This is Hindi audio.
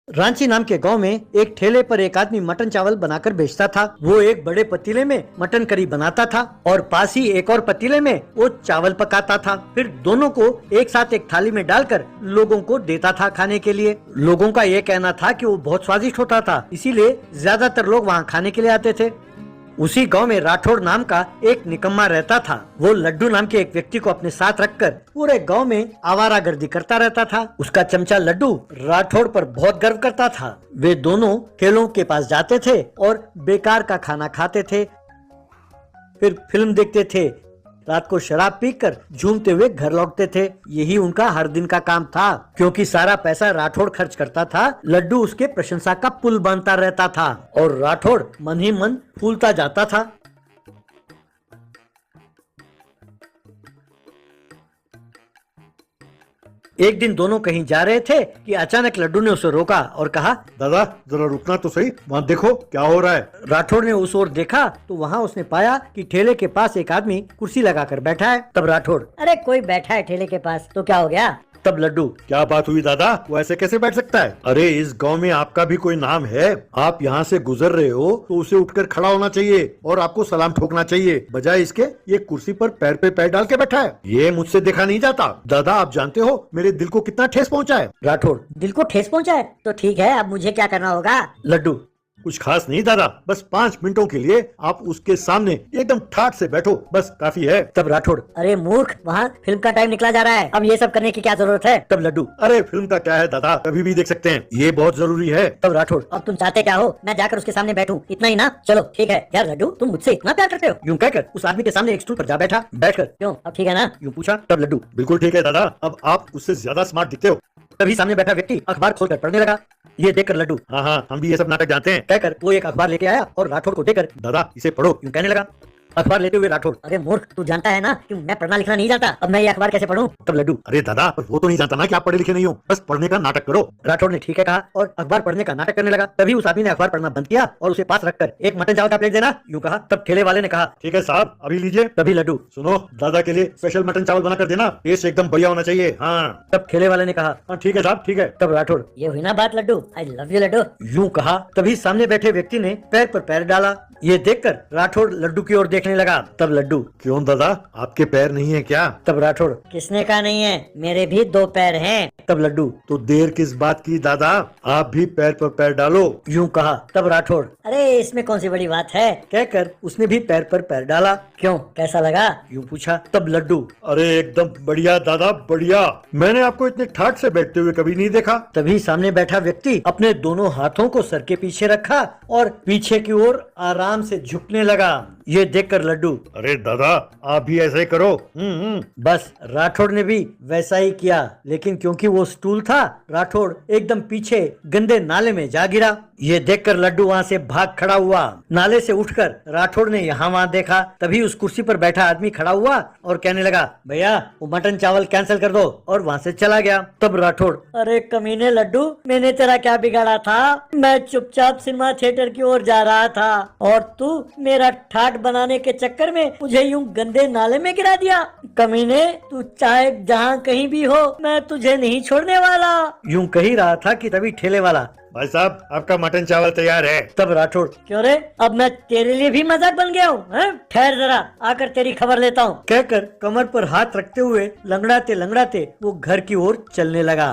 रांची नाम के गांव में एक ठेले पर एक आदमी मटन चावल बनाकर बेचता था। वो एक बड़े पतीले में मटन करी बनाता था और पास ही एक और पतीले में वो चावल पकाता था। फिर दोनों को एक साथ एक थाली में डालकर लोगों को देता था खाने के लिए। लोगों का ये कहना था कि वो बहुत स्वादिष्ट होता था, इसीलिए ज्यादातर लोग वहाँ खाने के लिए आते थे। उसी गांव में राठौड़ नाम का एक निकम्मा रहता था। वो लड्डू नाम के एक व्यक्ति को अपने साथ रखकर पूरे गांव में आवारागर्दी करता रहता था। उसका चमचा लड्डू राठौड़ पर बहुत गर्व करता था। वे दोनों ठेलों के पास जाते थे और बेकार का खाना खाते थे, फिर फिल्म देखते थे, रात को शराब पीकर झूमते हुए घर लौटते थे। यही उनका हर दिन का काम था। क्योंकि सारा पैसा राठौड़ खर्च करता था, लड्डू उसके प्रशंसा का पुल बनता रहता था और राठौड़ मन ही मन फूलता जाता था। एक दिन दोनों कहीं जा रहे थे कि अचानक लड्डू ने उसे रोका और कहा, दादा जरा रुकना तो सही, वहाँ देखो क्या हो रहा है। राठौड़ ने उस ओर देखा तो वहाँ उसने पाया कि ठेले के पास एक आदमी कुर्सी लगाकर बैठा है। तब राठौड़, अरे कोई बैठा है ठेले के पास तो क्या हो गया। तब लड्डू, क्या बात हुई दादा, वो ऐसे कैसे बैठ सकता है। अरे इस गांव में आपका भी कोई नाम है, आप यहाँ से गुजर रहे हो तो उसे उठकर खड़ा होना चाहिए और आपको सलाम ठोकना चाहिए। बजाय इसके ये कुर्सी पर पैर पे पैर डाल के बैठा है। ये मुझसे देखा नहीं जाता। दादा आप जानते हो मेरे दिल को कितना ठेस पहुँचा है। राठौड़, दिल को ठेस पहुंचा है तो ठीक है, अब मुझे क्या करना होगा। लड्डू, कुछ खास नहीं दादा, बस 5 मिनटों के लिए आप उसके सामने एकदम ठाठ से बैठो, बस काफी है। तब राठौड़, अरे मूर्ख, वहाँ फिल्म का टाइम निकला जा रहा है, अब ये सब करने की क्या जरूरत है। तब लड्डू, अरे फिल्म का क्या है दादा, कभी भी देख सकते हैं, ये बहुत जरूरी है। तब राठौड़, अब तुम चाहते क्या हो, मैं जाकर उसके सामने बैठूं, इतना ही ना। चलो ठीक है यार लड्डू, तुम मुझसे इतना प्यार करते हो। यूं कहकर उस आदमी के सामने एक स्टूल पर जा बैठा। बैठकर क्यों, अब ठीक है ना। यूं पूछा। तब लड्डू, बिल्कुल ठीक है दादा, अब आप उससे ज्यादा स्मार्ट दिखते हो। तभी सामने बैठा व्यक्ति अखबार खोलकर पढ़ने लगा। ये देखकर लड्डू, हाँ हाँ, हम भी ये सब नाटक जानते हैं। कहकर वो एक अखबार लेके आया और राठौड़ को देकर, दादा इसे पढ़ो। यूं कहने लगा। अखबार लेते हुए राठौड़, अरे मूर्ख, तू जानता है ना कि मैं पढ़ना लिखना नहीं जानता, अब मैं ये अखबार कैसे पढूं। तब लड्डू, अरे दादा पर वो तो नहीं जानता ना कि आप पढ़े लिखे नहीं हो, बस पढ़ने का नाटक करो। राठौड़ ने ठीक है कहा और अखबार पढ़ने का नाटक करने लगा। तभी उस आदमी ने अखबार पढ़ना बंद किया और उसे पास रखकर, एक मटन चावल का प्लेट देना, यूं कहा। तब ठेले वाले ने कहा, ठीक है साहब, अभी लीजिए। तभी लड्डू, सुनो, दादा के लिए स्पेशल मटन चावल बना कर देना, टेस्ट एकदम बढ़िया होना चाहिए। हाँ तब ठेले वाले ने कहा, हाँ ठीक है साहब, ठीक है। तब राठौड़, ये हुई ना बात laddu, I love you laddu. यूं कहा। तभी सामने बैठे व्यक्ति ने पैर पर पैर डाला। ये देखकर राठौड़ लड्डू की ओर देखने लगा। तब लड्डू, क्यों दादा, आपके पैर नहीं है क्या। तब राठौड़, किसने कहा नहीं है, मेरे भी 2 पैर हैं। तब लड्डू, तो देर किस बात की दादा, आप भी पैर पर पैर डालो। यूं कहा। तब राठौड़, अरे इसमें कौन सी बड़ी बात है। कहकर उसने भी पैर पर पैर डाला। क्यों, कैसा लगा। यूं पूछा। तब लड्डू, अरे एकदम बढ़िया दादा, बढ़िया, मैंने आपको इतने ठाठ से बैठते हुए कभी नहीं देखा। तभी सामने बैठा व्यक्ति अपने दोनों हाथों को सर के पीछे रखा और पीछे की ओर आराम से झुकने लगा। ये देखकर लड्डू, अरे दादा आप भी ऐसे ही करो। बस राठौड़ ने भी वैसा ही किया, लेकिन क्योंकि वो स्टूल था, राठौड़ एकदम पीछे गंदे नाले में जा गिरा। ये देखकर लड्डू वहाँ से भाग खड़ा हुआ। नाले से उठकर राठौड़ ने यहाँ वहाँ देखा। तभी उस कुर्सी पर बैठा आदमी खड़ा हुआ और कहने लगा, भैया वो मटन चावल कैंसिल कर दो, और वहाँ से चला गया। तब राठौड़, अरे कमीने लड्डू, मैंने तेरा क्या बिगाड़ा था, मैं चुपचाप सिनेमा थिएटर की ओर जा रहा था और तू मेरा ठाट बनाने के चक्कर में मुझे यूं गंदे नाले में गिरा दिया। कमीने, तू चाहे जहाँ कहीं भी हो, मैं तुझे नहीं छोड़ने वाला। यूं कही रहा था कि तभी ठेले वाला, भाई साहब आपका मटन चावल तैयार है। तब राठौड़, क्यों रे, अब मैं तेरे लिए भी मजाक बन गया हूँ। ठहर जरा, आकर तेरी खबर लेता हूँ। कहकर कमर पर हाथ रखते हुए लंगड़ाते लंगड़ाते वो घर की ओर चलने लगा।